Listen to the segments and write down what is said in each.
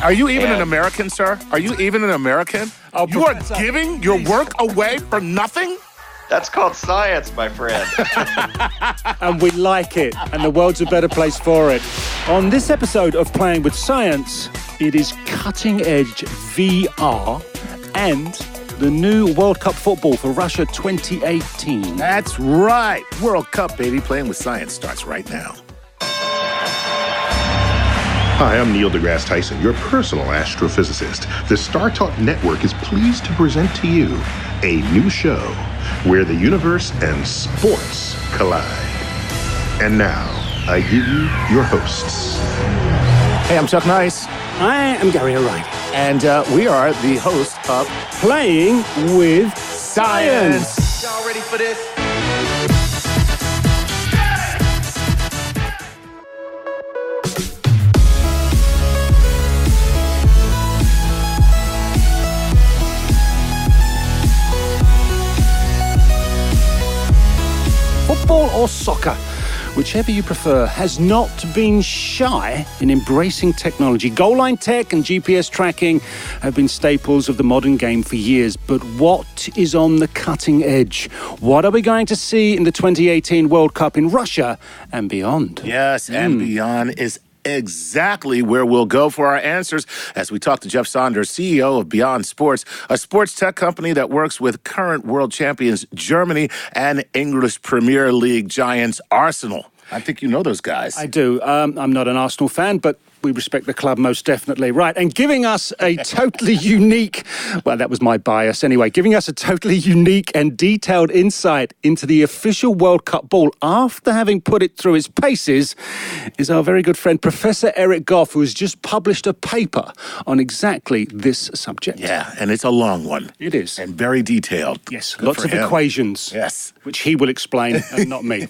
Are you even an American, sir? Are you even an American? Oh, you are giving your work away for nothing? That's called science, my friend. And we like it, and the world's a better place for it. On this episode of Playing with Science, it is cutting-edge VR and the new World Cup football for Russia 2018. That's right. World Cup, baby. Playing with Science starts right now. Hi, I'm Neil deGrasse Tyson, your personal astrophysicist. The StarTalk network is pleased to present to you a new show where the universe and sports collide. And now, I give you your hosts. Hey, I'm Chuck Nice. I am Gary O'Reilly. And we are the host of Playing with Science. Y'all ready for this? Football or soccer, whichever you prefer, has not been shy in embracing technology. Goal line tech and GPS tracking have been staples of the modern game for years. But what is on the cutting edge? What are we going to see in the 2018 World Cup in Russia and beyond? Yes, and beyond is exactly where we'll go for our answers as we talk to Jeff Saunders, CEO of Beyond Sports, a sports tech company that works with current world champions Germany and English Premier League giants Arsenal. I think you know those guys. I do. I'm not an Arsenal fan, but we respect the club most definitely. Right, and giving us a totally unique, well, that was my bias anyway, giving us a totally unique and detailed insight into the official World Cup ball after having put it through its paces is our very good friend, Professor Eric Goff, who has just published a paper on exactly this subject. Yeah, and it's a long one. It is. And very detailed. Yes, Good lots for of him. equations. Yes. Which he will explain and not me.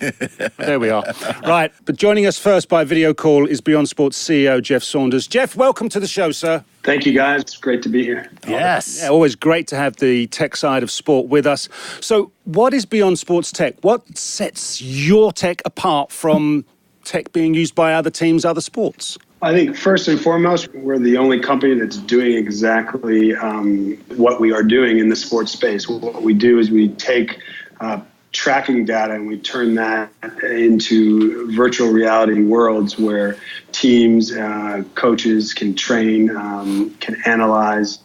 There we are. Right, but joining us first by video call is Beyond Sports CEO Jeff Saunders. Jeff, welcome to the show, sir. Thank you, guys. It's great to be here. Yes. Yeah, always great to have the tech side of sport with us. So what is Beyond Sports Tech? What sets your tech apart from tech being used by other teams, other sports? I think first and foremost, we're the only company that's doing exactly what we are doing in the sports space. What we do is we take tracking data and we turn that into virtual reality worlds where teams, coaches can train, can analyze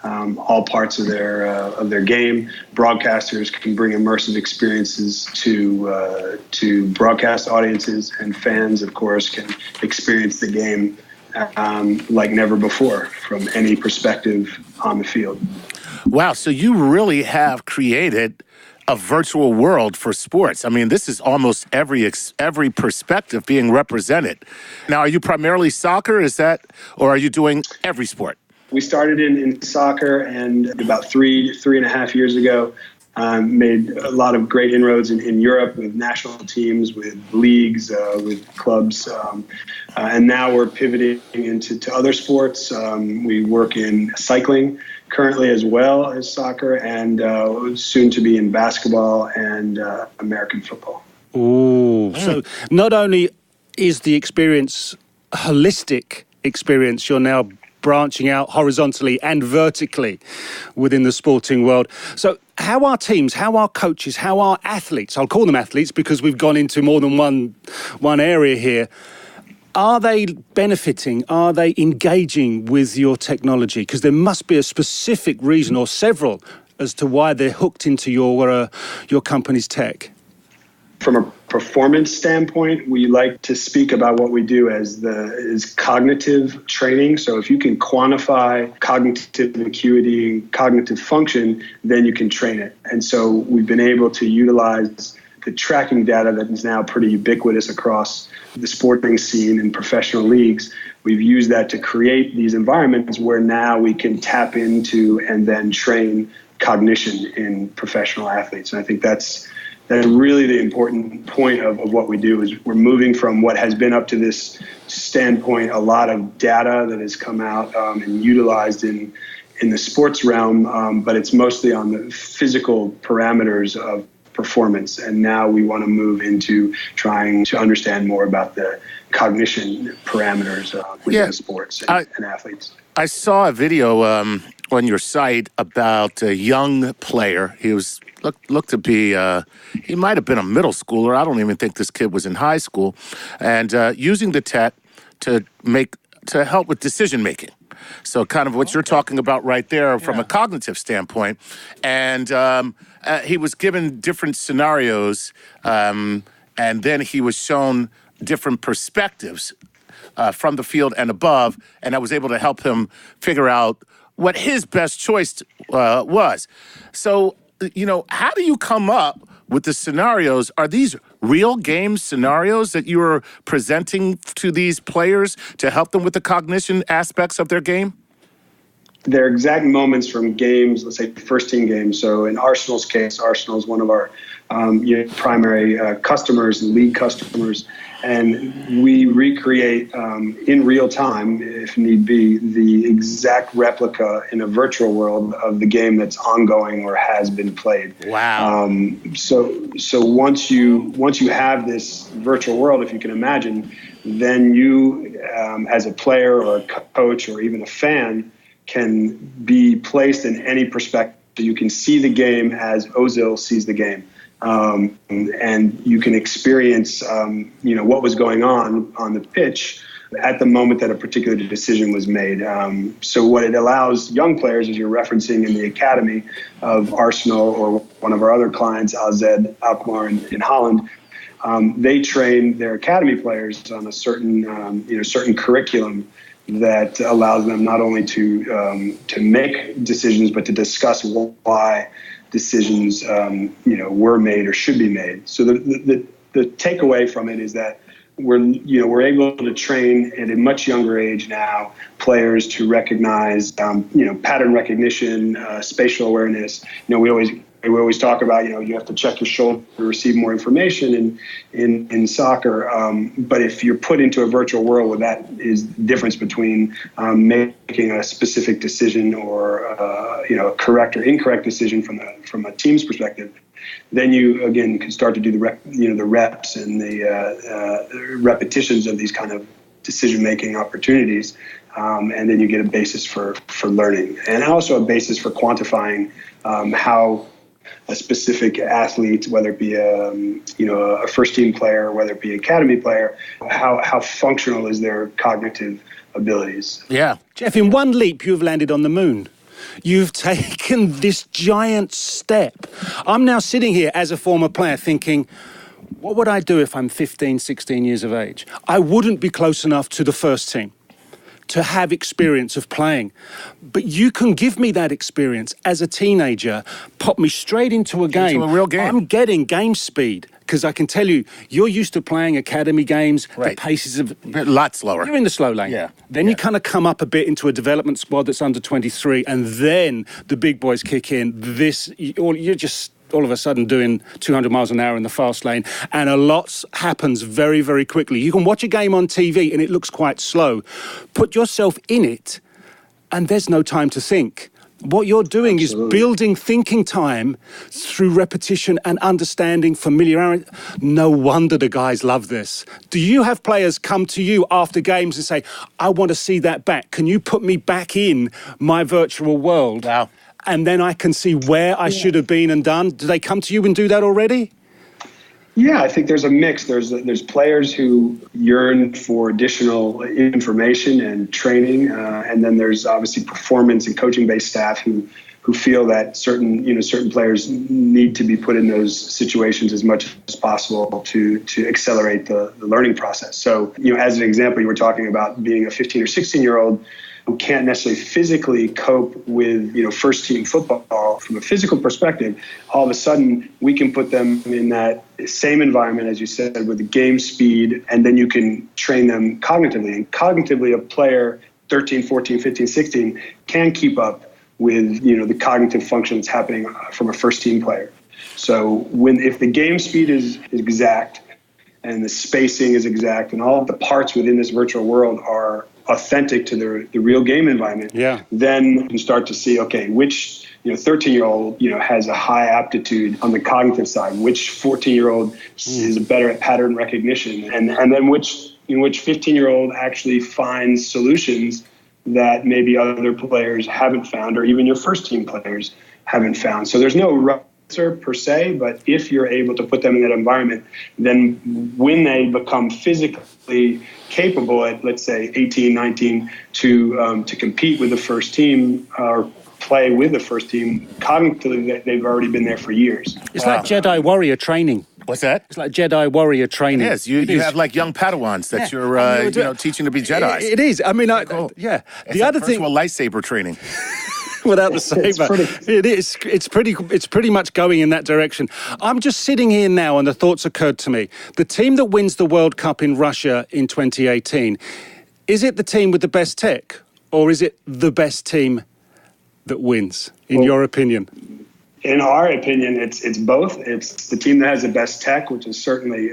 all parts of their game. Broadcasters can bring immersive experiences to broadcast audiences, and fans, of course, can experience the game like never before from any perspective on the field. Wow, so you really have created a virtual world for sports. I mean, this is almost every perspective being represented. Now, are you primarily soccer? Or are you doing every sport? We started in soccer, and about three and a half years ago, made a lot of great inroads in Europe with national teams, with leagues, with clubs. And now we're pivoting into other sports. We work in cycling currently as well as soccer, and soon to be in basketball and American football. Ooh. So not only is the experience a holistic experience, you're now branching out horizontally and vertically within the sporting world. So how are teams, how are coaches, how are athletes, I'll call them athletes because we've gone into more than one area here, are they benefiting, are they engaging with your technology? Because there must be a specific reason or several as to why they're hooked into your company's tech. From a performance standpoint, we like to speak about what we do as cognitive training. So if you can quantify cognitive acuity and cognitive function, then you can train it. And so we've been able to utilize the tracking data that is now pretty ubiquitous across the sporting scene and professional leagues. We've used that to create these environments where now we can tap into and then train cognition in professional athletes. And I think that's really the important point of what we do is we're moving from what has been up to this standpoint, a lot of data that has come out and utilized in the sports realm, but it's mostly on the physical parameters of performance. And now we want to move into trying to understand more about the cognition parameters within sports and athletes. I saw a video on your site about a young player. He was looked to be he might have been a middle schooler. I don't even think this kid was in high school, and using the tech to help with decision making. So kind of what you're talking about right there from a cognitive standpoint. And he was given different scenarios, and then he was shown different perspectives from the field and above, and I was able to help him figure out what his best choice was. So, how do you come up with the scenarios? Are these real game scenarios that you are presenting to these players to help them with the cognition aspects of their game? They're exact moments from games, let's say first team games. So in Arsenal's case, Arsenal is one of our primary customers and league customers. And we recreate in real time, if need be, the exact replica in a virtual world of the game that's ongoing or has been played. Wow. So once you have this virtual world, if you can imagine, then you, as a player or a coach or even a fan, can be placed in any perspective. You can see the game as Ozil sees the game. And you can experience, what was going on the pitch at the moment that a particular decision was made. So what it allows young players, as you're referencing in the academy of Arsenal or one of our other clients, AZ Alkmaar in Holland, they train their academy players on a certain curriculum that allows them not only to make decisions, but to discuss why decisions, were made or should be made. So the takeaway from it is that we're able to train at a much younger age now players to recognize, pattern recognition, spatial awareness. We always talk about, you have to check your shoulder to receive more information in soccer. But if you're put into a virtual world where that is the difference between making a specific decision or a correct or incorrect decision from a team's perspective, then you again can start to do the reps and the repetitions of these kind of decision-making opportunities, and then you get a basis for learning, and also a basis for quantifying how a specific athlete, whether it be a first-team player, whether it be an academy player, how functional is their cognitive abilities. Yeah. Jeff, in one leap, you've landed on the moon. You've taken this giant step. I'm now sitting here as a former player thinking, what would I do if I'm 15, 16 years of age? I wouldn't be close enough to the first team to have experience of playing. But you can give me that experience as a teenager, pop me straight into a game. Into a real game. I'm getting game speed. Because I can tell you, you're used to playing academy games, right. The paces of... A lot slower. You're in the slow lane. Yeah. Then you kind of come up a bit into a development squad that's under 23, and then the big boys kick in. You're just all of a sudden doing 200 miles an hour in the fast lane, and a lot happens very, very quickly. You can watch a game on TV, and it looks quite slow. Put yourself in it, and there's no time to think. What you're doing Absolutely. Is building thinking time through repetition and understanding, familiarity. No wonder the guys love this. Do you have players come to you after games and say, I want to see that back. Can you put me back in my virtual world? Wow. And then I can see where I should have been and done. Do they come to you and do that already? Yeah, I think there's a mix. There's players who yearn for additional information and training, and then there's obviously performance and coaching-based staff who feel that certain players need to be put in those situations as much as possible to accelerate the learning process. So, as an example, you were talking about being a 15 or 16-year-old who can't necessarily physically cope with, first team football from a physical perspective. All of a sudden, we can put them in that same environment, as you said, with the game speed, and then you can train them cognitively. And cognitively, a player 13, 14, 15, 16 can keep up with, the cognitive functions happening from a first team player. So if the game speed is exact and the spacing is exact and all of the parts within this virtual world are authentic to the real game environment, then you can start to see, okay, which 13-year-old has a high aptitude on the cognitive side, which 14-year-old is better at pattern recognition, and then which in which 15-year-old actually finds solutions that maybe other players haven't found, or even your first team players haven't found. So there's no answer per se, but if you're able to put them in that environment, then when they become physically capable at, let's say, 18, 19, to compete with the first team or play with the first team, cognitively they've already been there for years. It's like Jedi warrior training. What's that? It's like Jedi warrior training. It is. You have like young Padawans that you're teaching to be Jedis. It is. I mean, Cool. yeah. It's The like other thing, virtual lightsaber training. without the saber, it's pretty much going in that direction. I'm just sitting here now, and the thoughts occurred to me: the team that wins the World Cup in Russia in 2018, is it the team with the best tech, or is it the best team that wins? In your opinion? In our opinion, it's both. It's the team that has the best tech, which is certainly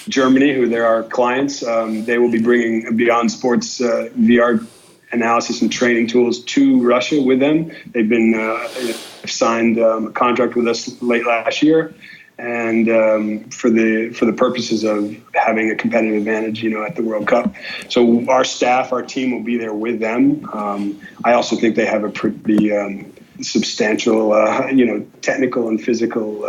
Germany, who they're our clients. They will be bringing Beyond Sports VR analysis and training tools to Russia with them. They've been signed a contract with us late last year, and for the purposes of having a competitive advantage, at the World Cup. So our staff, our team will be there with them. I also think they have a pretty substantial, technical and physical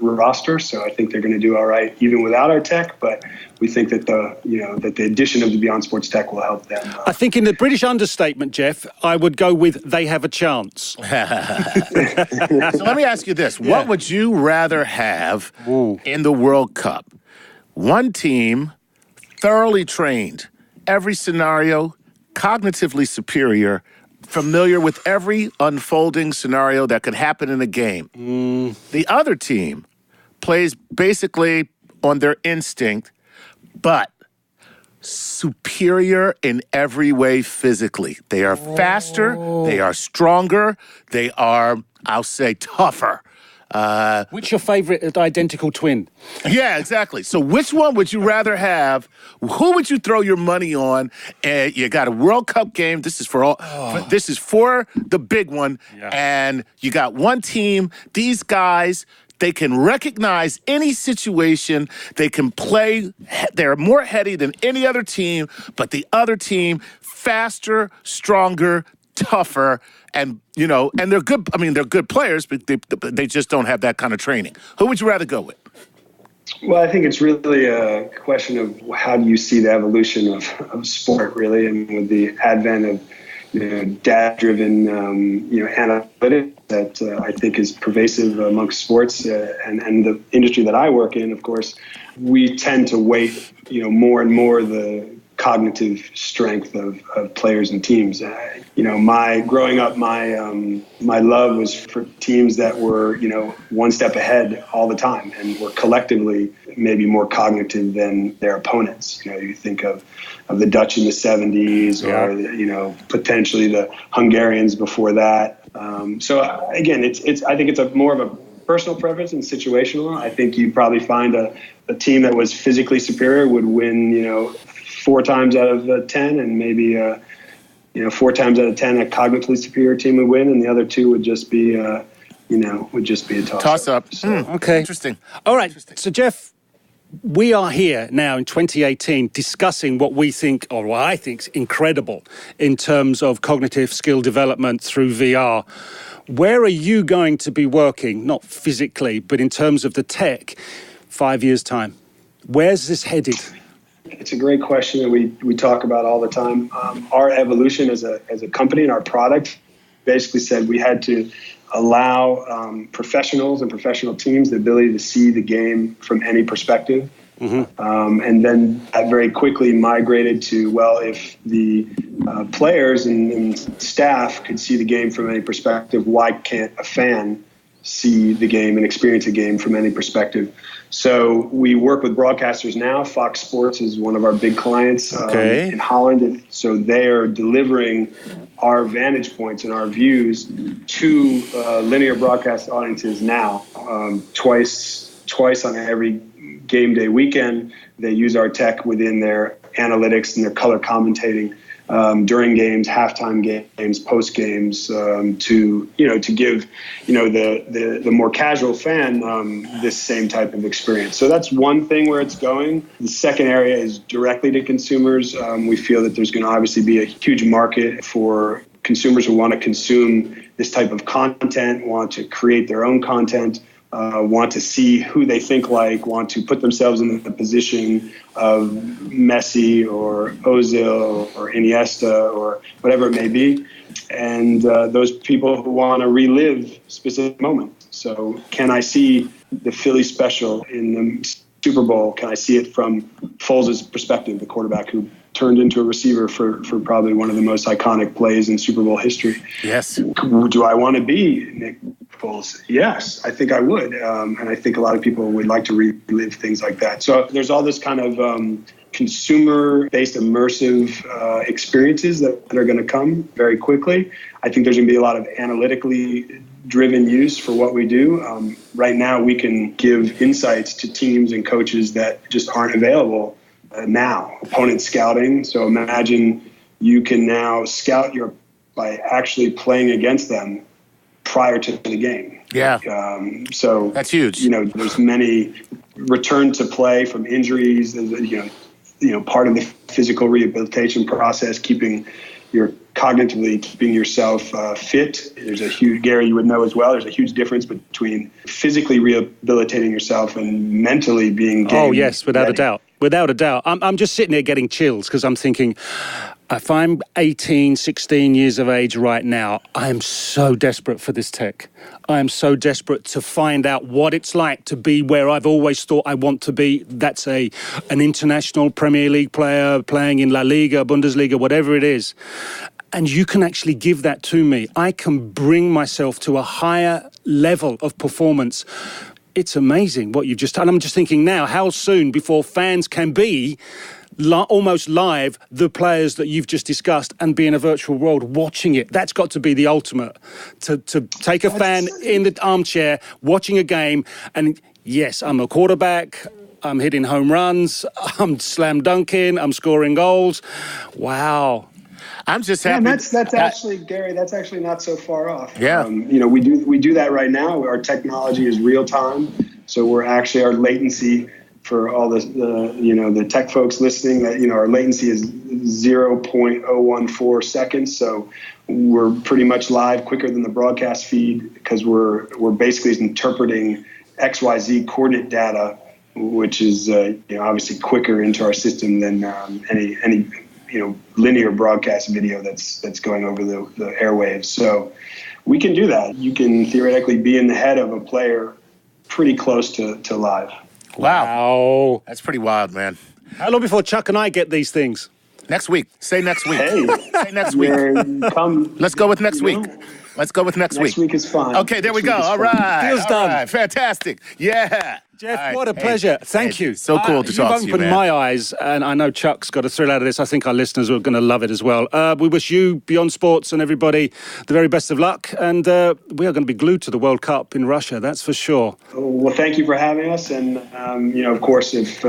roster. So I think they're going to do all right even without our tech. But we think that the addition of the Beyond Sports tech will help them. I think in the British understatement, Jeff, I would go with they have a chance. So let me ask you this. Yeah. What would you rather have in the World Cup? One team thoroughly trained, every scenario, cognitively superior, familiar with every unfolding scenario that could happen in a game. The other team plays basically on their instinct, but superior in every way physically. They are faster, they are stronger, they are, I'll say, tougher. Which your favourite identical twin? Yeah, exactly. So which one would you rather have? Who would you throw your money on? And you got a World Cup game. This is for This is for the big one. Yeah. And you got one team. These guys, they can recognize any situation. They can play. They're more heady than any other team. But the other team, faster, stronger, tougher, and and they're good. I mean, they're good players, but they just don't have that kind of training. Who would you rather go with? Well, I think it's really a question of how do you see the evolution of sport, really, and with the advent of data-driven analytics that I think is pervasive amongst sports and the industry that I work in. Of course, we tend to weight more and more the cognitive strength of players and teams. Growing up, my love was for teams that were, one step ahead all the time and were collectively maybe more cognitive than their opponents. You think of the Dutch in the 70s or, potentially the Hungarians before that. So again, I think it's more of a personal preference and situational. I think you'd probably find a team that was physically superior would win, 4 times out of 10, and maybe 4 times out of 10 a cognitively superior team would win, and the other 2 would just be a toss up. So, okay, interesting. All right, so Jeff, we are here now in 2018 discussing what we think, or what I think, is incredible in terms of cognitive skill development through VR. Where are you going to be working, not physically, but in terms of the tech, 5 years' time? Where's this headed? It's a great question that we talk about all the time. Our evolution as a company and our product basically said we had to allow professionals and professional teams the ability to see the game from any perspective. And then that very quickly migrated to, well, if the players and staff could see the game from any perspective, why can't a fan see the game and experience a game from any perspective? So we work with broadcasters now. Fox Sports is one of our big clients in Holland. And so they are delivering our vantage points and our views to linear broadcast audiences now. Twice on every game day weekend, they use our tech within their analytics and their color commentating during games, halftime games, post games, to give the more casual fan this same type of experience. So that's one thing where it's going. The second area is directly to consumers. We feel that there's going to obviously be a huge market for consumers who want to consume this type of content, want to create their own content, want to see who they think like, want to put themselves in the position of Messi or Ozil or Iniesta or whatever it may be, and those people who want to relive specific moments. So can I see the Philly special in the Super Bowl? Can I see it from Foles' perspective, the quarterback who turned into a receiver for probably one of the most iconic plays in Super Bowl history? Yes. Do I want to be Nick Foles? Yes, I think I would. And I think a lot of people would like to relive things like that. So there's all this kind of consumer-based immersive experiences that are going to come very quickly. I think there's going to be a lot of analytically driven use for what we do. Right now, we can give insights to teams and coaches that just aren't available now. Opponent scouting. So imagine you can now scout by actually playing against them prior to the game. Yeah. So that's huge. There's many return to play from injuries. Part of the physical rehabilitation process, cognitively keeping yourself fit. There's a huge, Gary, you would know as well, there's a huge difference between physically rehabilitating yourself and mentally being game Oh, yes, without ready. a doubt. Without a doubt. I'm just sitting here getting chills because I'm thinking, if I'm 18, 16 years of age right now, I am so desperate for this tech. I am so desperate to find out what it's like to be where I've always thought I want to be. That's an international Premier League player playing in La Liga, Bundesliga, whatever it is. And you can actually give that to me. I can bring myself to a higher level of performance. It's amazing what you've just done. I'm just thinking now, how soon before fans can be almost live the players that you've just discussed and be in a virtual world watching it? That's got to be the ultimate. To take a fan in the armchair watching a game and, yes, I'm a quarterback, I'm hitting home runs, I'm slam dunking, I'm scoring goals. Wow. I'm just happy. And that's actually, Gary, that's actually not so far off. Yeah. We do that right now. Our technology is real time. So our latency for all the tech folks listening, that, our latency is 0.014 seconds. So we're pretty much live quicker than the broadcast feed because we're basically interpreting XYZ coordinate data, which is obviously quicker into our system than any linear broadcast video that's going over the airwaves. So we can do that. You can theoretically be in the head of a player pretty close to live. Wow. That's pretty wild, man. How long before Chuck and I get these things? Next week. Say next week. Hey. Say next week. Let's go with next week. Let's go with next week. Next week is fine. Okay, there we go. All right. Deal's done. Right. Fantastic. Yeah. Jeff, right. what a pleasure. Thank you. So cool to talk to you, You've opened man. my eyes, and I know Chuck's got a thrill out of this. I think our listeners are going to love it as well. We wish you, Beyond Sports, and everybody the very best of luck. And we are going to be glued to the World Cup in Russia, that's for sure. Well, thank you for having us. And, of course, if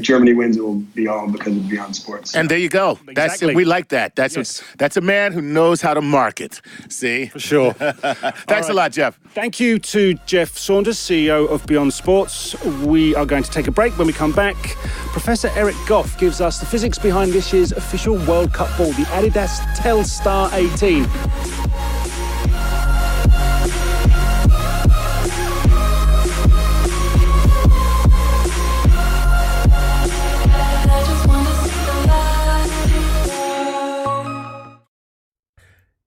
Germany wins, it will be all because of Beyond Sports. And there you go. Exactly. We like that. That's a man who knows how to market. See? For sure. Thanks a lot, Jeff. Thank you to Jeff Saunders, CEO of Beyond Sports. We are going to take a break. When we come back, Professor Eric Goff gives us the physics behind this year's official World Cup ball, the Adidas Telstar 18.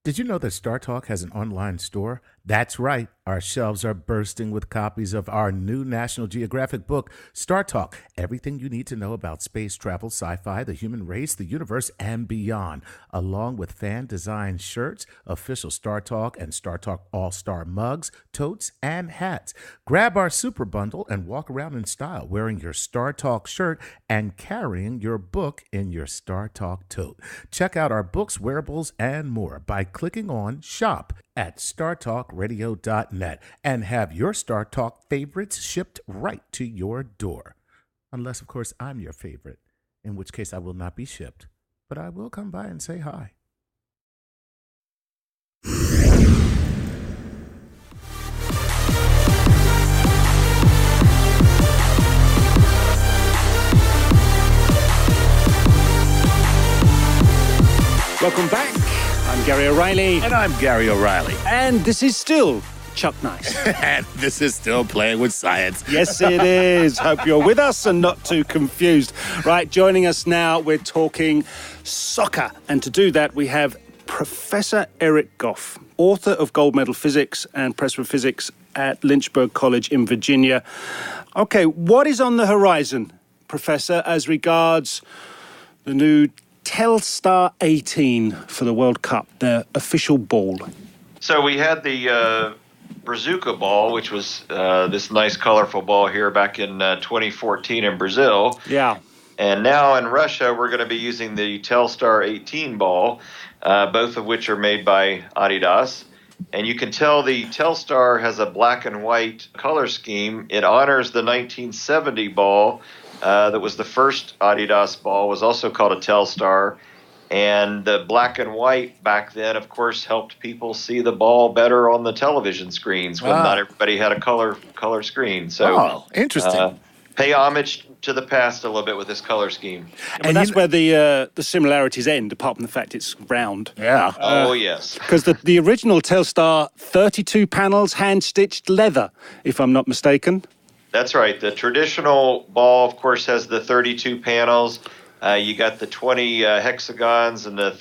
Did you know that StarTalk has an online store? That's right. Our shelves are bursting with copies of our new National Geographic book, StarTalk, everything you need to know about space travel, sci-fi, the human race, the universe, and beyond, along with fan-designed shirts, official StarTalk and StarTalk All-Star mugs, totes, and hats. Grab our super bundle and walk around in style wearing your StarTalk shirt and carrying your book in your StarTalk tote. Check out our books, wearables, and more by clicking on Shop at StarTalkRadio.net and have your StarTalk favorites shipped right to your door. Unless, of course, I'm your favorite, in which case I will not be shipped. but I will come by and say hi. Welcome back. I'm Gary O'Reilly. And I'm Gary O'Reilly. And this is still Chuck Nice. And this is still Playing with Science. Yes, it is. Hope you're with us and not too confused. Right, joining us now, we're talking soccer. And to do that, we have Professor Eric Goff, author of Gold Medal Physics and Professor of Physics at Lynchburg College in Virginia. Okay, what is on the horizon, Professor, as regards the new Telstar 18 for the World Cup, the official ball? So we had the Brazuca ball, which was this nice, colorful ball here back in 2014 in Brazil. Yeah. And now in Russia, we're going to be using the Telstar 18 ball, both of which are made by Adidas. And you can tell the Telstar has a black and white color scheme. It honors the 1970 ball. That was the first Adidas ball, was also called a Telstar. And the black and white back then, of course, helped people see the ball better on the television screens when not everybody had a color screen. So, interesting. Pay homage to the past a little bit with this color scheme. And that's where the similarities end, apart from the fact it's round. Yeah. Oh, yes. Because the original Telstar, 32 panels, hand-stitched leather, if I'm not mistaken. That's right. The traditional ball, of course, has the 32 panels. You got the 20 hexagons and the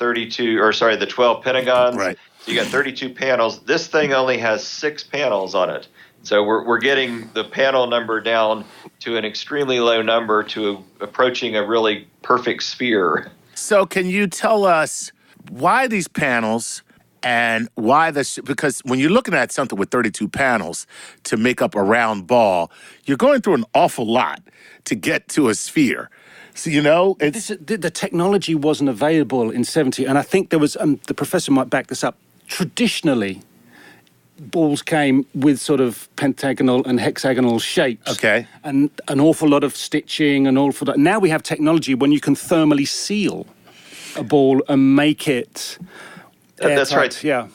12 pentagons. Right. So you got 32 panels. This thing only has 6 panels on it. So we're getting the panel number down to an extremely low number to approaching a really perfect sphere. So can you tell us why these panels and why this? Because when you're looking at something with 32 panels to make up a round ball, you're going through an awful lot to get to a sphere. So, the technology wasn't available in 70, and I think there was, the professor might back this up, traditionally, balls came with sort of pentagonal and hexagonal shapes. Okay. And an awful lot of stitching and all for that. Now we have technology when you can thermally seal a ball and make it That's airtight. right. Yeah.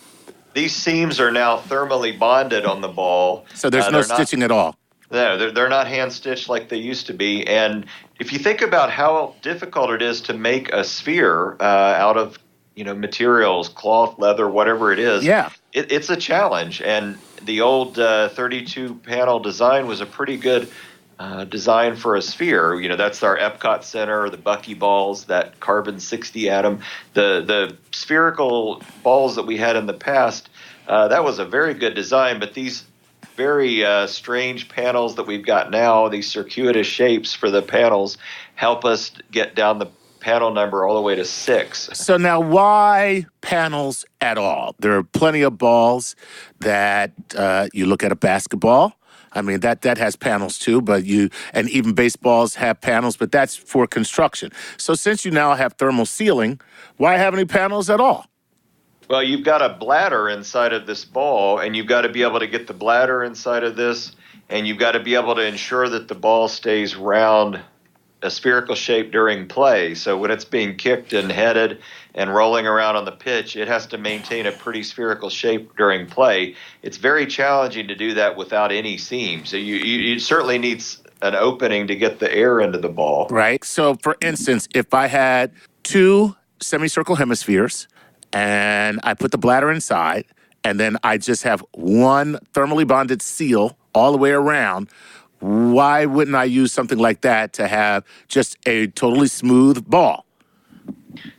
These seams are now thermally bonded on the ball. So there's no stitching at all. No, they're not hand-stitched like they used to be. And if you think about how difficult it is to make a sphere out of materials, cloth, leather, whatever it is, it's a challenge. And the old 32-panel design was a pretty good design for a sphere. That's our Epcot Center, the buckyballs, that carbon 60 atom. The spherical balls that we had in the past, that was a very good design, but these very strange panels that we've got now, these circuitous shapes for the panels, help us get down the panel number all the way to 6. So now why panels at all? There are plenty of balls that you look at a basketball. I mean, that has panels too, and even baseballs have panels, but that's for construction. So since you now have thermal sealing, why have any panels at all? Well, you've got a bladder inside of this ball, and you've got to be able to get the bladder inside of this, and you've got to be able to ensure that the ball stays round, a spherical shape during play. So when it's being kicked and headed and rolling around on the pitch, it has to maintain a pretty spherical shape during play. It's very challenging to do that without any seam. So you certainly need an opening to get the air into the ball. Right. So, for instance, if I had 2 semicircle hemispheres and I put the bladder inside, and then I just have one thermally bonded seal all the way around, why wouldn't I use something like that to have just a totally smooth ball?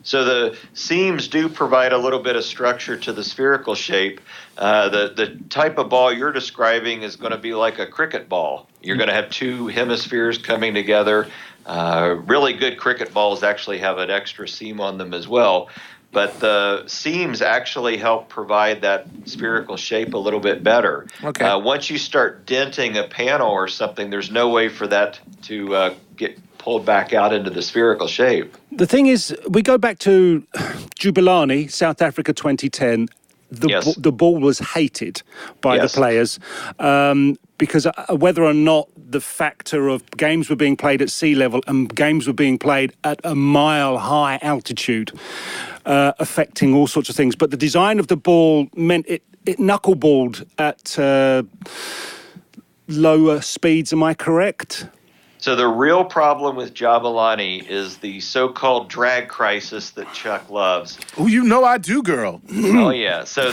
So the seams do provide a little bit of structure to the spherical shape. The type of ball you're describing is going to be like a cricket ball. You're going to have 2 hemispheres coming together. Really good cricket balls actually have an extra seam on them as well. But the seams actually help provide that spherical shape a little bit better. Okay. Once you start denting a panel or something, there's no way for that to get pulled back out into the spherical shape. The thing is, we go back to Jubilani, South Africa 2010. the ball was hated by the players because whether or not the factor of games were being played at sea level and games were being played at a mile high altitude, affecting all sorts of things. But the design of the ball meant it knuckleballed at lower speeds. Am I correct? So the real problem with Jabulani is the so-called drag crisis that Chuck loves. Oh, you know I do, girl. Oh yeah. So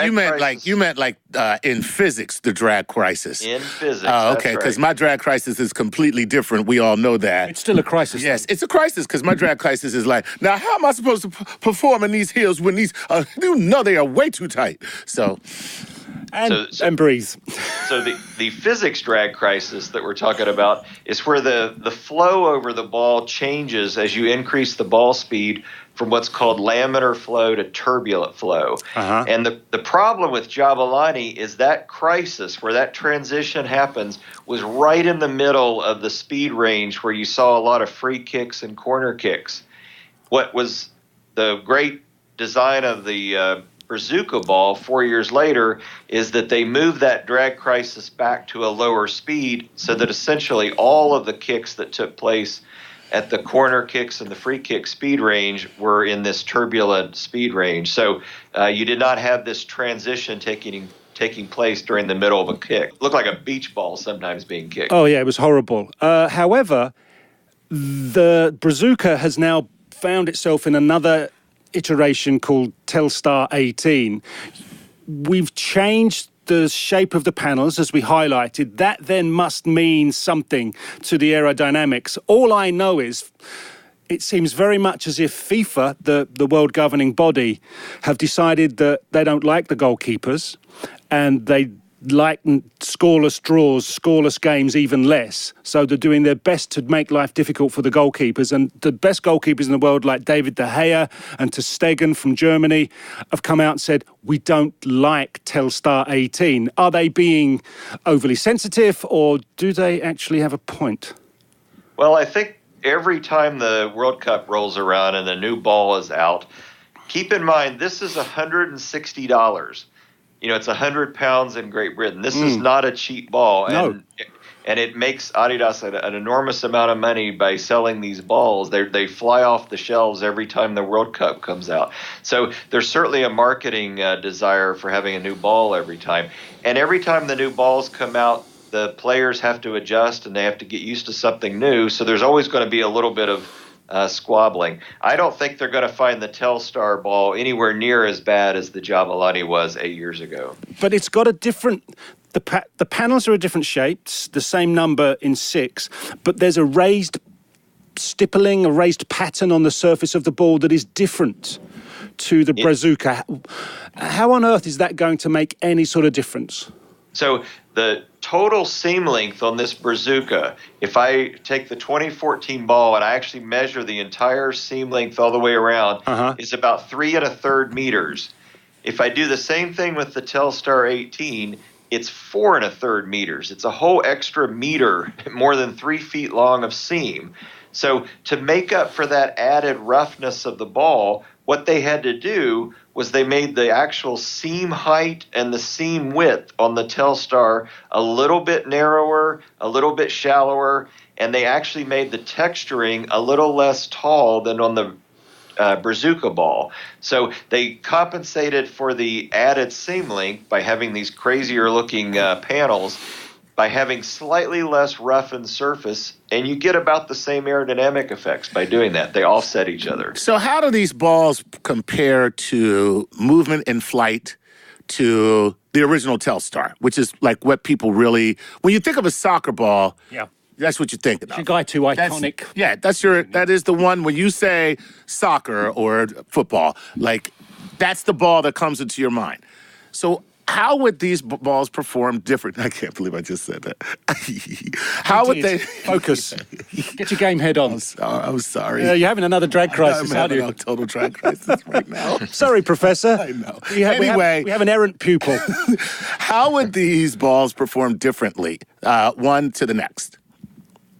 you meant like in physics, the drag crisis. In physics. Oh, okay. Because my drag crisis is completely different. We all know that. It's still a crisis. Yes, it's a crisis because my drag crisis is like, now how am I supposed to perform in these heels when these you know they are way too tight? So. And breathe. So the physics drag crisis that we're talking about is where the flow over the ball changes as you increase the ball speed from what's called laminar flow to turbulent flow. Uh-huh. And the problem with Jabulani is that crisis where that transition happens was right in the middle of the speed range where you saw a lot of free kicks and corner kicks. What was the great design of the Brazuca ball 4 years later is that they moved that drag crisis back to a lower speed so that essentially all of the kicks that took place at the corner kicks and the free kick speed range were in this turbulent speed range. So you did not have this transition taking place during the middle of a kick. It looked like a beach ball sometimes being kicked. Oh, yeah, it was horrible. However, the Brazuca has now found itself in another iteration called Telstar 18. We've changed the shape of the panels as we highlighted. That then must mean something to the aerodynamics. All I know is it seems very much as if FIFA, the world governing body, have decided that they don't like the goalkeepers and they like scoreless draws, scoreless games even less. So they're doing their best to make life difficult for the goalkeepers. And the best goalkeepers in the world, like David De Gea and Ter Stegen from Germany, have come out and said, we don't like Telstar 18. Are they being overly sensitive or do they actually have a point? Well, I think every time the World Cup rolls around and the new ball is out, keep in mind this is $160. You know, it's 100 pounds in Great Britain. This is not a cheap ball. No. And it makes Adidas an enormous amount of money by selling these balls. They fly off the shelves every time the World Cup comes out. So there's certainly a marketing desire for having a new ball every time. And every time the new balls come out, the players have to adjust and they have to get used to something new. So there's always going to be a little bit of squabbling. I don't think they're going to find the Telstar ball anywhere near as bad as the Jabulani was 8 years ago. But it's got a different... The panels are a different shapes, the same number in 6, but there's a raised stippling, a raised pattern on the surface of the ball that is different to the Brazuca. How on earth is that going to make any sort of difference? So the total seam length on this Brazuca, if I take the 2014 ball and I actually measure the entire seam length all the way around, is about 3 1/3 meters. If I do the same thing with the Telstar 18, it's 4 1/3 meters. It's a whole extra meter, more than 3 feet long of seam. So to make up for that added roughness of the ball, what they had to do was they made the actual seam height and the seam width on the Telstar a little bit narrower, a little bit shallower, and they actually made the texturing a little less tall than on the Brazuca ball. So they compensated for the added seam length by having these crazier looking panels, by having slightly less roughened surface, and you get about the same aerodynamic effects by doing that. They offset each other. So how do these balls compare to movement in flight to the original Telstar, which is like what people really, when you think of a soccer ball, that's what you're thinking of. Your guy too iconic. That is the one when you say soccer or football, like that's the ball that comes into your mind. So how would these balls perform different? I can't believe I just said that. How would they focus? Get your game head on. I'm sorry. Yeah, you're having another drag crisis, aren't you? I'm having a total drag crisis right now. Sorry, Professor. I know. We have an errant pupil. How would these balls perform differently, one to the next?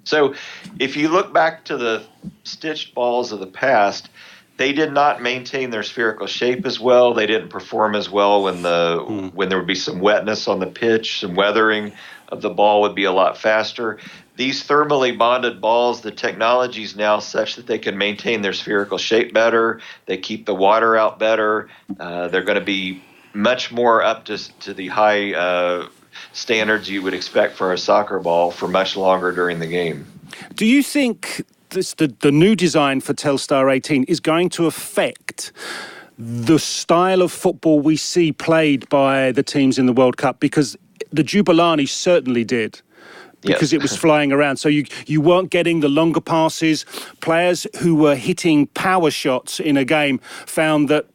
So if you look back to the stitched balls of the past, they did not maintain their spherical shape as well. They didn't perform as well when there would be some wetness on the pitch, some weathering of the ball would be a lot faster. These thermally bonded balls, the technology is now such that they can maintain their spherical shape better. They keep the water out better. They're going to be much more up to the high standards you would expect for a soccer ball for much longer during the game. Do you think the new design for Telstar 18 is going to affect the style of football we see played by the teams in the World Cup? Because the Jubilani certainly did. Because it was flying around. So you weren't getting the longer passes. Players who were hitting power shots in a game found that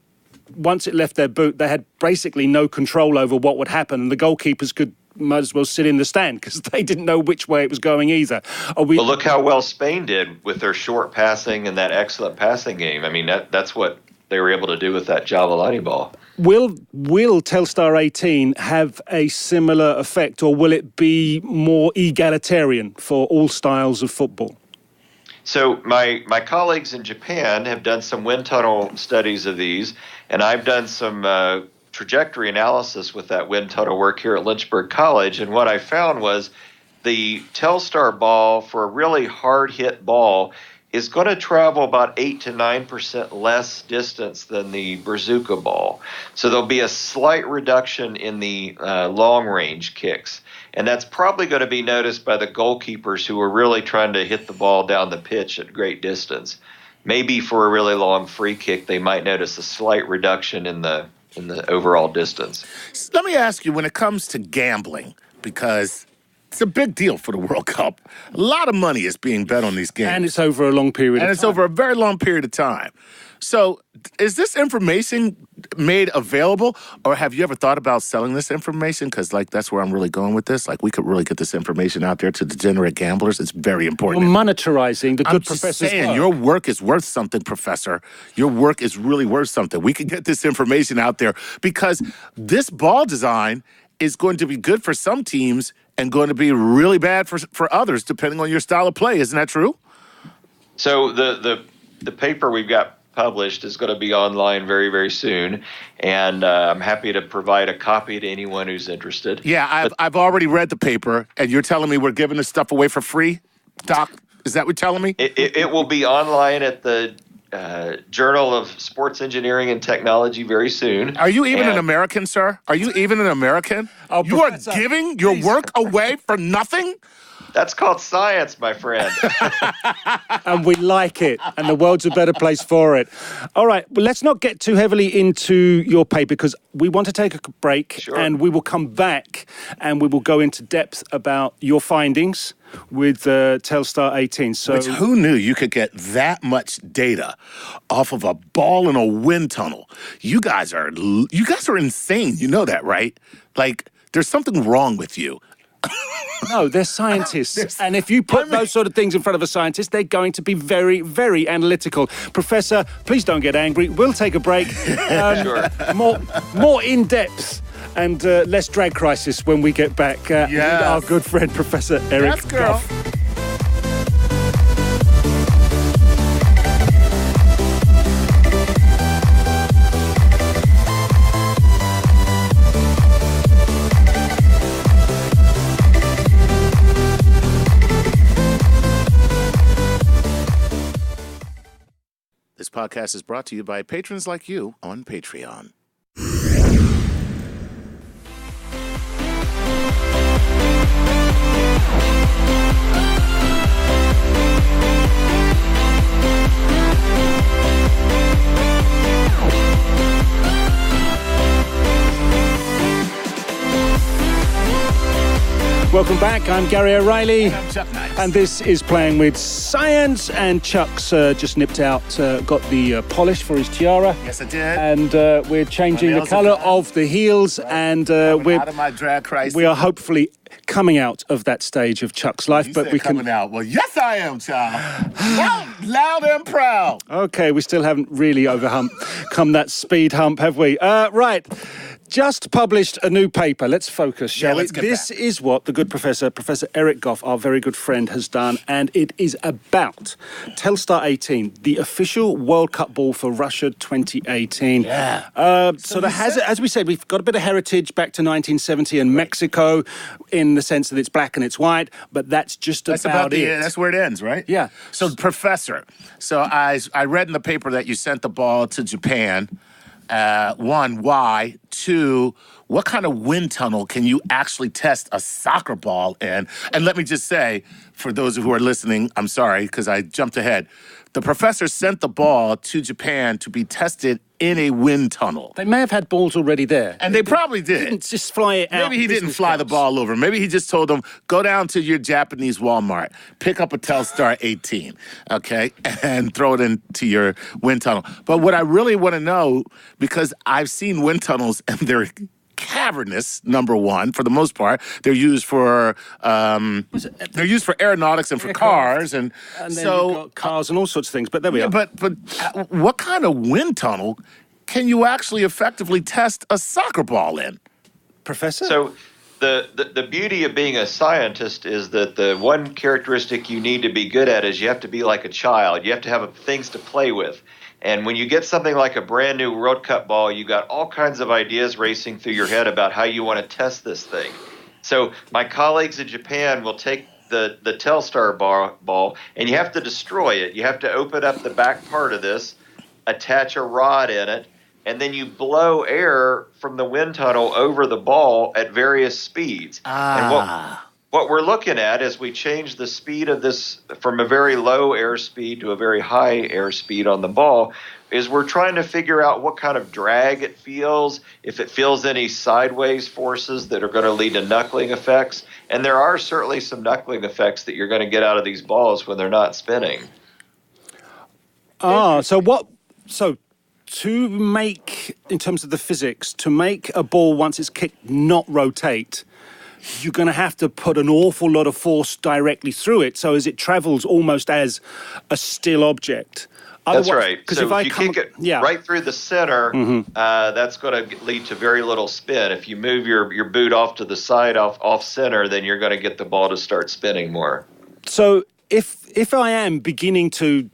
once it left their boot, they had basically no control over what would happen. And the goalkeepers might as well sit in the stand because they didn't know which way it was going either. Well, look how well Spain did with their short passing and that excellent passing game. I mean, that's what they were able to do with that Javelani ball. Will Telstar 18 have a similar effect, or will it be more egalitarian for all styles of football? So my colleagues in Japan have done some wind tunnel studies of these, and I've done some trajectory analysis with that wind tunnel work here at Lynchburg College. And what I found was the Telstar ball, for a really hard-hit ball, is going to travel about 8 to 9% less distance than the Brazuca ball. So there'll be a slight reduction in the long-range kicks. And that's probably going to be noticed by the goalkeepers who are really trying to hit the ball down the pitch at great distance. Maybe for a really long free kick, they might notice a slight reduction in the overall distance. Let me ask you, when it comes to gambling, because it's a big deal for the World Cup. A lot of money is being bet on these games. And it's over a long period of time. And it's over a very long period of time. So is this information made available, or have you ever thought about selling this information? Because, that's where I'm really going with this. We could really get this information out there to degenerate gamblers. It's very important. You're monetizing the good professor's work. Your work is worth something, Professor. Your work is really worth something. We can get this information out there because this ball design is going to be good for some teams and going to be really bad for others, depending on your style of play. Isn't that true? So the paper we've got published is going to be online very, very soon, and I'm happy to provide a copy to anyone who's interested. Yeah, I've already read the paper, and you're telling me we're giving this stuff away for free, Doc? Is that what you're telling me? It will be online at the Journal of Sports Engineering and Technology very soon. Are you even an American, sir? Are you even an American? Oh, you are giving your work away for nothing? That's called science, my friend. And we like it, and the world's a better place for it. All right, well, let's not get too heavily into your paper because we want to take a break, Sure. and we will come back and we will go into depth about your findings with Telstar 18. So, Which, who knew you could get that much data off of a ball in a wind tunnel? You guys are insane. You know that, right? There's something wrong with you. No, they're scientists. And if you put those sort of things in front of a scientist, they're going to be very, very analytical. Professor, please don't get angry. We'll take a break. Sure. More in-depth and less drag crisis when we get back. With our good friend, Professor Eric Yes, girl. Goff. This podcast is brought to you by patrons like you on Patreon. Welcome back. I'm Gary O'Reilly. And I'm Chuck Nice. And this is Playing with Science. And Chuck's just nipped out, got the polish for his tiara. Yes, I did. And we're changing the nails are colour done. of the heels. And we're out of my drag crisis. we are hopefully coming out of that stage of Chuck's life. You but said we coming can. out. Well, yes, I am, child. Loud and proud. Okay, we still haven't really come that speed hump, have we? Right. just published a new paper. Let's focus, shall we? This back. is what the good Professor Eric Goff, our very good friend, has done, and it is about Telstar 18, the official World Cup ball for Russia 2018. So there has, as we said, we've got a bit of heritage back to 1970 and Mexico in the sense that it's black and it's white, but that's about it. That's where it ends, right? Yeah. So, Professor, I read in the paper that you sent the ball to Japan. One, why? Two, what kind of wind tunnel can you actually test a soccer ball in? And let me just say, for those who are listening, I'm sorry because I jumped ahead. The professor sent the ball to Japan to be tested in a wind tunnel. They may have had balls already there. And they probably did. Didn't just fly it out. Maybe he didn't fly the ball over. Maybe he just told them, go down to your Japanese Walmart, pick up a Telstar 18, okay, and throw it into your wind tunnel. But what I really want to know, because I've seen wind tunnels and they're cavernous, number one, for the most part. They're used for aeronautics and for cars, and then so you've got cars and all sorts of things. But there we are. But what kind of wind tunnel can you actually effectively test a soccer ball in, Professor? So the beauty of being a scientist is that the one characteristic you need to be good at is you have to be like a child. You have to have things to play with. And when you get something like a brand new World Cup ball, you got all kinds of ideas racing through your head about how you want to test this thing. So my colleagues in Japan will take the Telstar ball, and you have to destroy it. You have to open up the back part of this, attach a rod in it, and then you blow air from the wind tunnel over the ball at various speeds. And what we're looking at is we change the speed of this from a very low airspeed to a very high airspeed on the ball, is we're trying to figure out what kind of drag it feels, if it feels any sideways forces that are going to lead to knuckling effects. And there are certainly some knuckling effects that you're going to get out of these balls when they're not spinning. So to make, in terms of the physics, to make a ball once it's kicked not rotate, you're going to have to put an awful lot of force directly through it, so as it travels almost as a still object. That's right. So if you kick it right through the center, that's going to lead to very little spin. If you move your boot off to the side, off center, then you're going to get the ball to start spinning more. So if I am beginning to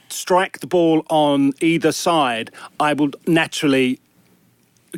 strike the ball on either side, I will naturally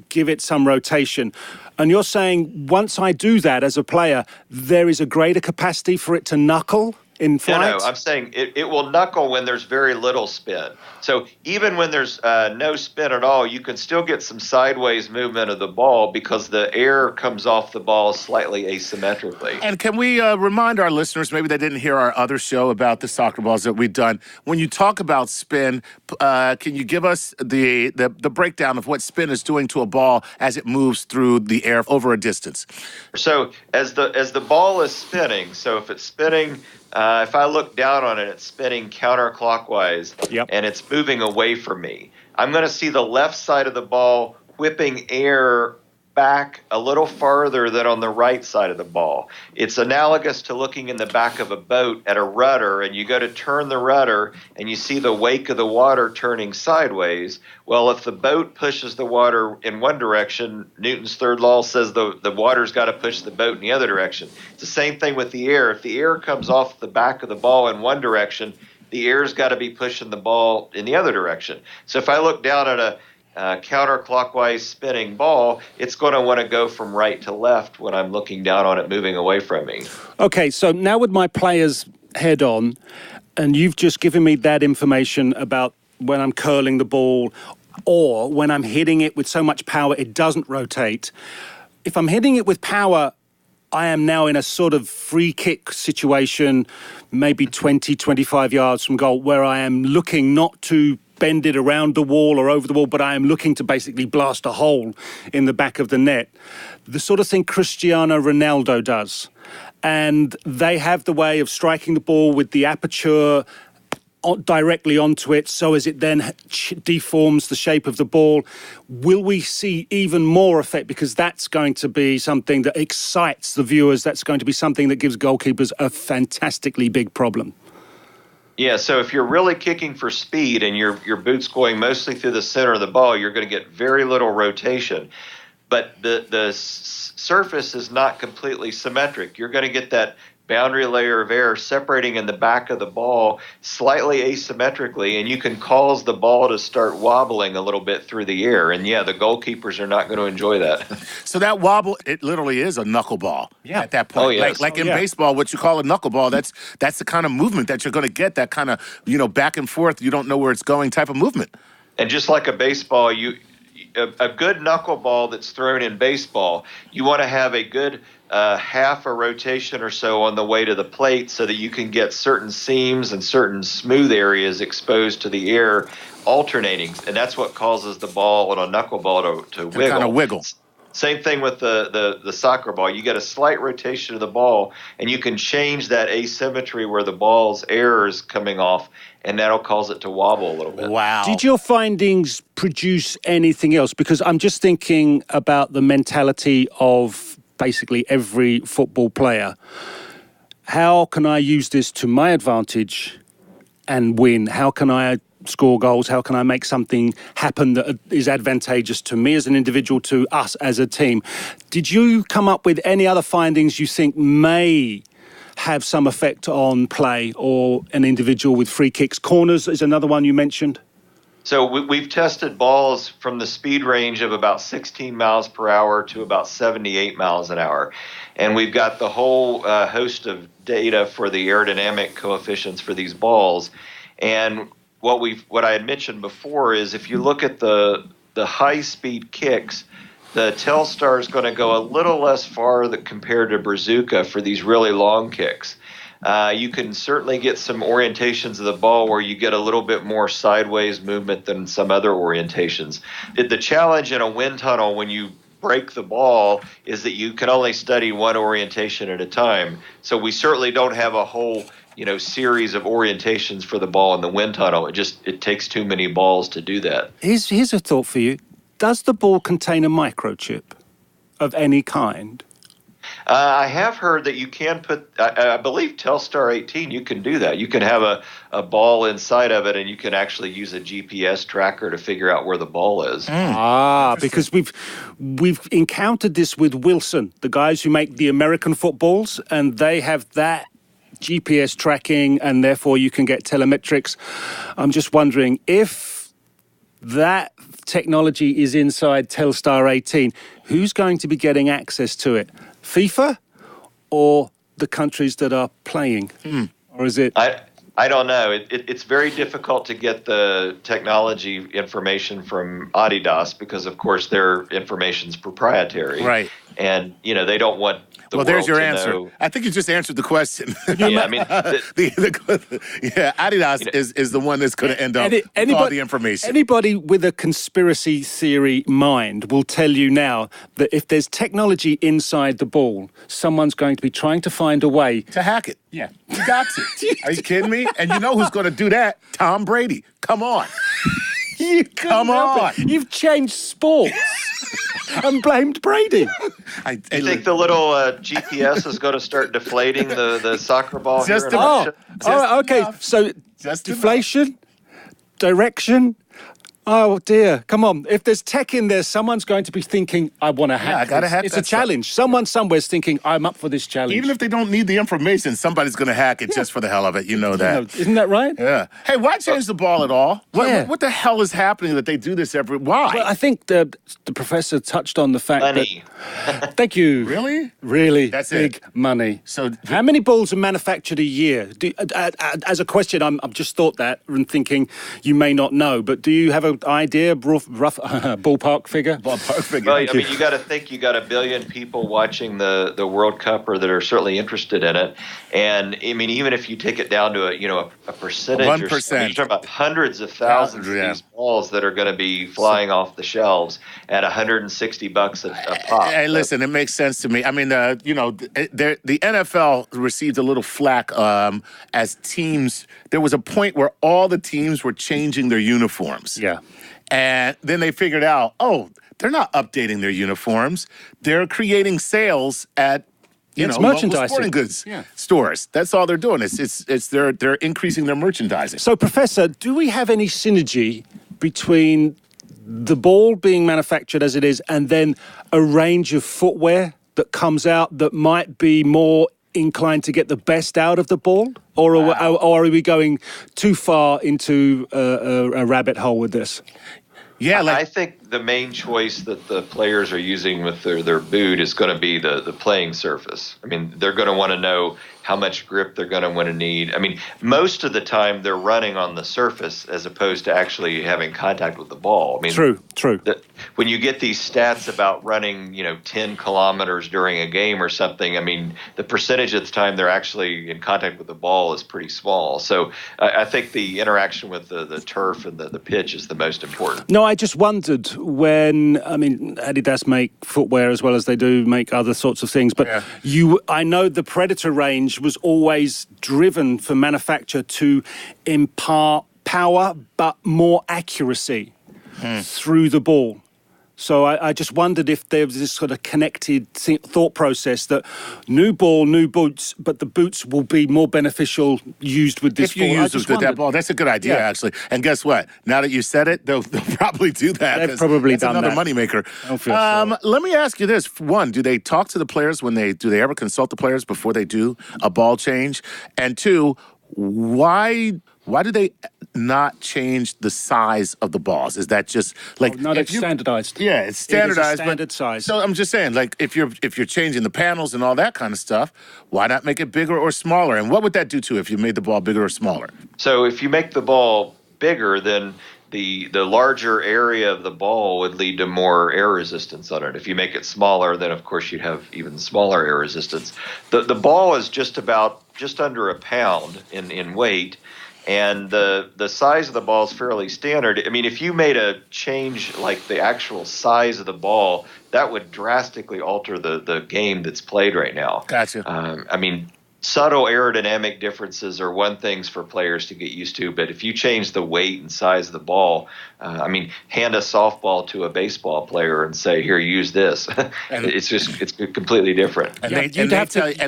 give it some rotation. And you're saying once I do that as a player, there is a greater capacity for it to knuckle in flight? No, I'm saying it will knuckle when there's very little spin. So even when there's no spin at all, you can still get some sideways movement of the ball because the air comes off the ball slightly asymmetrically. And can we remind our listeners, maybe they didn't hear our other show about the soccer balls that we've done, when you talk about spin, can you give us the breakdown of what spin is doing to a ball as it moves through the air over a distance? So as the ball is spinning, so if it's spinning, if I look down on it, it's spinning counterclockwise, and it's moving away from me. I'm going to see the left side of the ball whipping air back a little farther than on the right side of the ball. It's analogous to looking in the back of a boat at a rudder, and you go to turn the rudder, and you see the wake of the water turning sideways. Well, if the boat pushes the water in one direction, Newton's third law says the water's got to push the boat in the other direction. It's the same thing with the air. If the air comes off the back of the ball in one direction, the air's got to be pushing the ball in the other direction. So if I look down at a counterclockwise spinning ball, it's going to want to go from right to left when I'm looking down on it moving away from me. Okay, so now with my players head on, and you've just given me that information about when I'm curling the ball or when I'm hitting it with so much power it doesn't rotate. If I'm hitting it with power, I am now in a sort of free kick situation, maybe 20, 25 yards from goal, where I am looking not to bend it around the wall or over the wall, but I am looking to basically blast a hole in the back of the net. The sort of thing Cristiano Ronaldo does. And they have the way of striking the ball with the aperture directly onto it, so as it then deforms the shape of the ball. Will we see even more effect? Because that's going to be something that excites the viewers. That's going to be something that gives goalkeepers a fantastically big problem. Yeah, so if you're really kicking for speed and your boot's going mostly through the center of the ball, you're going to get very little rotation. but the surface is not completely symmetric. You're going to get that boundary layer of air separating in the back of the ball slightly asymmetrically, and you can cause the ball to start wobbling a little bit through the air. And yeah, the goalkeepers are not going to enjoy that. So that wobble, it literally is a knuckleball at that point. Oh, yes. Like in baseball, what you call a knuckleball, that's the kind of movement that you're going to get, that kind of, back and forth, you don't know where it's going type of movement. And just like a baseball, a good knuckleball that's thrown in baseball, you want to have a good half a rotation or so on the way to the plate so that you can get certain seams and certain smooth areas exposed to the air alternating. And that's what causes the ball on a knuckleball to wiggle. Kind of wiggle. Same thing with the soccer ball. You get a slight rotation of the ball, and you can change that asymmetry where the ball's air is coming off, and that'll cause it to wobble a little bit. Wow. Did your findings produce anything else? Because I'm just thinking about the mentality of basically every football player. How can I use this to my advantage and win? How can I score goals? How can I make something happen that is advantageous to me as an individual, to us as a team? Did you come up with any other findings you think may have some effect on play or an individual with free kicks? Corners is another one you mentioned. So we've tested balls from the speed range of about 16 miles per hour to about 78 miles an hour. And we've got the whole host of data for the aerodynamic coefficients for these balls. And what I had mentioned before is if you look at the high-speed kicks, the Telstar is going to go a little less far compared to Brazuca for these really long kicks. You can certainly get some orientations of the ball where you get a little bit more sideways movement than some other orientations. The challenge in a wind tunnel when you break the ball is that you can only study one orientation at a time. So we certainly don't have a whole series of orientations for the ball in the wind tunnel. It takes too many balls to do that. Here's a thought for you. Does the ball contain a microchip of any kind? I have heard that you can put, I believe Telstar 18, you can do that. You can have a ball inside of it, and you can actually use a GPS tracker to figure out where the ball is. Because we've encountered this with Wilson, the guys who make the American footballs, and they have that GPS tracking, and therefore you can get telemetrics. I'm just wondering if that technology is inside Telstar 18, who's going to be getting access to it? FIFA or the countries that are playing? Or is it... I don't know. It's very difficult to get the technology information from Adidas because, of course, their information's proprietary. Right. And, they don't want the world there's your to answer. know. I think you just answered the question. Yeah, I mean... Adidas is the one that's going to end up with all the information. Anybody with a conspiracy theory mind will tell you now that if there's technology inside the ball, someone's going to be trying to find a way to hack it. Yeah. You got to. Are you kidding me? And you know who's going to do that? Tom Brady. Come on. Come on. You've changed sports and blamed Brady. You think the little GPS is going to start deflating the soccer ball just here? Okay. Enough. So just deflation, direction. Oh, dear. Come on. If there's tech in there, someone's going to be thinking, I want to hack I gotta this. hack It's that a challenge. Someone somewhere's thinking, I'm up for this challenge. Even if they don't need the information, somebody's going to hack it just for the hell of it. You know that. Isn't that right? Yeah. Hey, why change the ball at all? Yeah. What the hell is happening that they do this why? Well, I think the professor touched on the fact Money. that... Thank you. Really? Really That's big money. So how many balls are manufactured a year? As a question, I've just thought that and thinking you may not know, but do you have an idea, rough ballpark figure? Ballpark figure. Well, I mean, you got to think you got 1 billion people watching the World Cup or that are certainly interested in it. And, I mean, even if you take it down to a percentage 1%. or so, you're talking about hundreds of thousands of these balls that are going to be flying off the shelves at $160 a pop. Hey, listen, it makes sense to me. I mean, the NFL received a little flack as teams. There was a point where all the teams were changing their uniforms. Yeah. And then they figured out, they're not updating their uniforms. They're creating sales at local sporting goods stores. That's all they're doing. They're increasing their merchandising. So, Professor, do we have any synergy between the ball being manufactured as it is, and then a range of footwear that comes out that might be more inclined to get the best out of the ball? Or are we going too far into a rabbit hole with this? Yeah, I think the main choice that the players are using with their boot is going to be the playing surface. I mean, they're going to want to know how much grip they're going to want to need. I mean, most of the time they're running on the surface as opposed to actually having contact with the ball. I mean, true. When you get these stats about running, 10 kilometers during a game or something, I mean, the percentage of the time they're actually in contact with the ball is pretty small. So I think the interaction with the turf and the pitch is the most important. No, I just wondered when, I mean, Adidas make footwear as well as they do make other sorts of things, but I know the Predator range was always driven for manufacture to impart power but more accuracy through the ball. So I just wondered if there was this sort of connected thought process that new ball, new boots, but the boots will be more beneficial used with this ball. If you use with that ball, that's a good idea, actually. And guess what? Now that you said it, they'll probably do that. They've probably done another that. moneymaker. Sure. Let me ask you this. One, do they talk to the players do they ever consult the players before they do a ball change? And two, why do they not change the size of the balls? Is that just like it's standardized? Yeah, it's standardized. It is a standard size. So I'm just saying, like, if you're changing the panels and all that kind of stuff, why not make it bigger or smaller? And what would that do to if you made the ball bigger or smaller? So if you make the ball bigger, then the larger area of the ball would lead to more air resistance on it. If you make it smaller, then of course you'd have even smaller air resistance. The ball is just under a pound in weight. And the size of the ball is fairly standard. I mean, if you made a change like the actual size of the ball, that would drastically alter the game that's played right now. Gotcha. I mean, subtle aerodynamic differences are one things for players to get used to, but if you change the weight and size of the ball, hand a softball to a baseball player and say, "Here, use this." it's completely different. And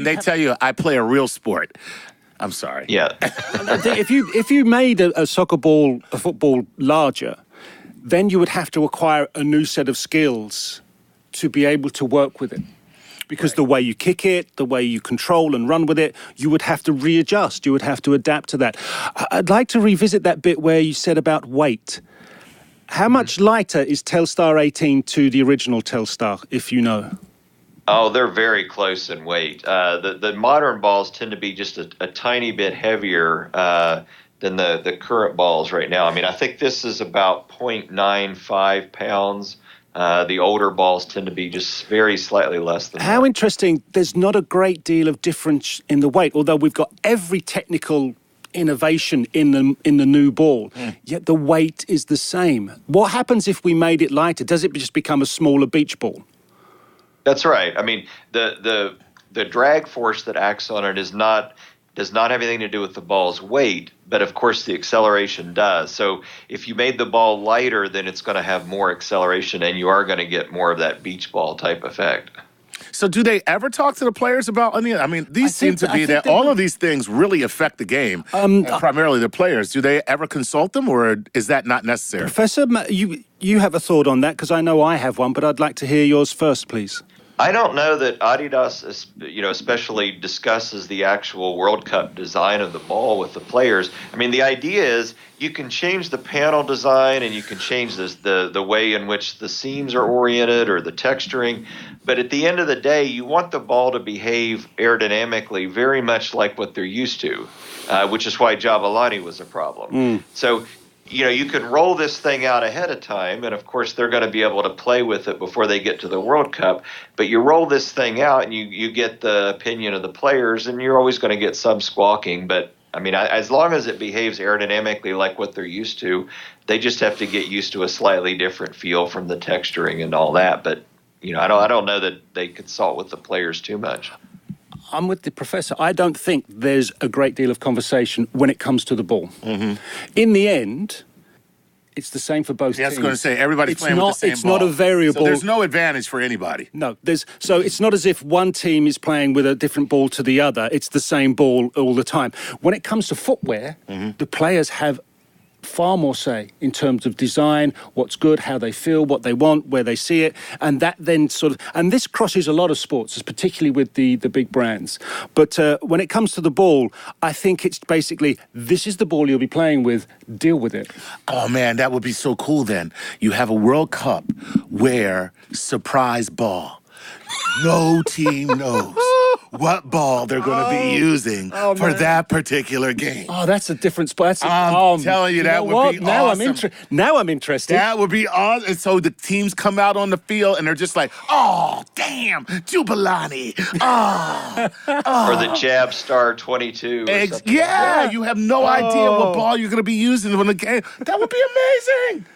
they tell you, I play a real sport. I'm sorry. Yeah. If you made a soccer ball, a football larger, then you would have to acquire a new set of skills to be able to work with it. Because the way you kick it, the way you control and run with it, you would have to readjust. You would have to adapt to that. I'd like to revisit that bit where you said about weight. How much lighter is Telstar 18 to the original Telstar, if you know? Oh, they're very close in weight. The modern balls tend to be just a tiny bit heavier than the current balls right now. I mean, I think this is about 0.95 pounds. The older balls tend to be just very slightly less than that. How interesting. There's not a great deal of difference in the weight, although we've got every technical innovation in the new ball, yet the weight is the same. What happens if we made it lighter? Does it just become a smaller beach ball? That's right. I mean, the drag force that acts on it does not have anything to do with the ball's weight, but of course the acceleration does. So if you made the ball lighter, then it's going to have more acceleration, and you are going to get more of that beach ball type effect. So do they ever talk to the players about any? I mean, these seem to be that all of these things really affect the game, primarily the players. Do they ever consult them, or is that not necessary? Professor, you have a thought on that, because I know I have one, but I'd like to hear yours first, please. I don't know that Adidas, especially discusses the actual World Cup design of the ball with the players. I mean, the idea is you can change the panel design and you can change the way in which the seams are oriented or the texturing. But at the end of the day, you want the ball to behave aerodynamically very much like what they're used to, which is why Javelani was a problem. So you can roll this thing out ahead of time, and of course they're going to be able to play with it before they get to the World Cup. But you roll this thing out, and you get the opinion of the players, and you're always going to get some squawking. But I mean, as long as it behaves aerodynamically like what they're used to, they just have to get used to a slightly different feel from the texturing and all that. But I don't know that they consult with the players too much. I'm with the professor. I don't think there's a great deal of conversation when it comes to the ball. In the end, it's the same for both teams. I was going to say, everybody's playing with the same ball. It's not a variable. So there's no advantage for anybody. No, so it's not as if one team is playing with a different ball to the other. It's the same ball all the time. When it comes to footwear, the players have far more say in terms of design, what's good, how they feel, what they want, where they see it. And that then and this crosses a lot of sports, particularly with the big brands. But when it comes to the ball, I think it's basically, this is the ball you'll be playing with, deal with it. Oh, man, that would be so cool then. You have a World Cup where surprise ball. No team knows what ball they're going to be using for that particular game. Oh, that's a different sport. I'm telling you, that would be awesome. Now I'm interested. That would be awesome. And so the teams come out on the field and they're just like, oh, damn, Jubilani. Or the Jab Star 22. Yeah, you have no idea what ball you're going to be using in the game. That would be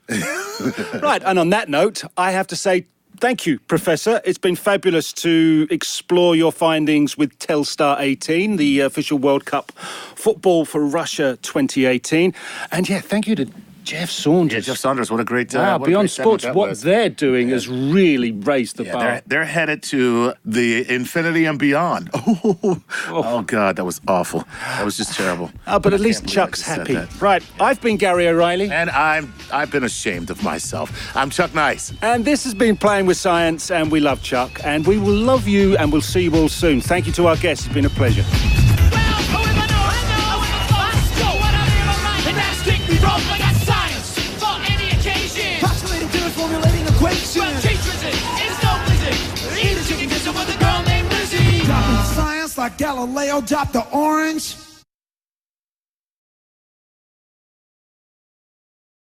amazing. Right, and on that note, I have to say, thank you, Professor. It's been fabulous to explore your findings with Telstar 18, the official World Cup football for Russia 2018. And yeah, thank you to Jeff Saunders. Yeah, Jeff Saunders, what a great wow, Beyond Sports, what they're doing has really raised the bar. They're headed to the infinity and beyond. Oh, God, that was awful. That was just terrible. But at least Chuck's happy. Right, I've been Gary O'Reilly. And I've been ashamed of myself. I'm Chuck Nice. And this has been Playing with Science, and we love Chuck. And we will love you, and we'll see you all soon. Thank you to our guests. It's been a pleasure. Like Galileo dropped the orange.